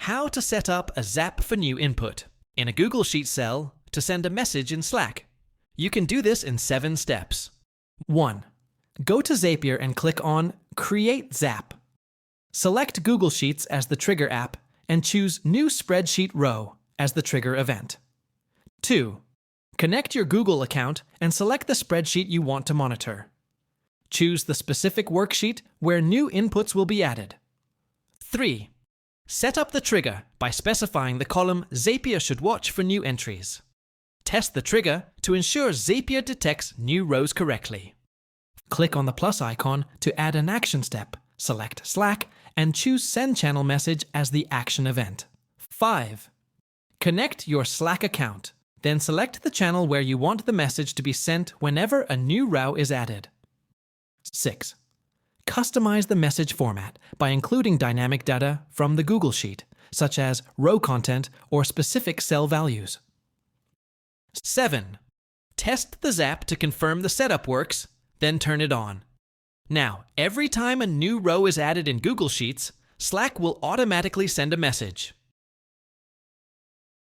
How to set up a Zap for new input in a Google Sheet cell to send a message in Slack. You can do this in 7 steps. 1. Go to Zapier and click on Create Zap. Select Google Sheets as the trigger app and choose New Spreadsheet Row as the trigger event. 2. Connect your Google account and select the spreadsheet you want to monitor. Choose the specific worksheet where new inputs will be added. 3. Set up the trigger by specifying the column Zapier should watch for new entries. Test the trigger to ensure Zapier detects new rows correctly. Click on the plus icon to add an action step, select Slack, and choose Send Channel Message as the action event. 5. Connect your Slack account, then select the channel where you want the message to be sent whenever a new row is added. 6. Customize the message format by including dynamic data from the Google Sheet, such as row content or specific cell values. 7. Test the Zap to confirm the setup works, then turn it on. Now, every time a new row is added in Google Sheets, Slack will automatically send a message.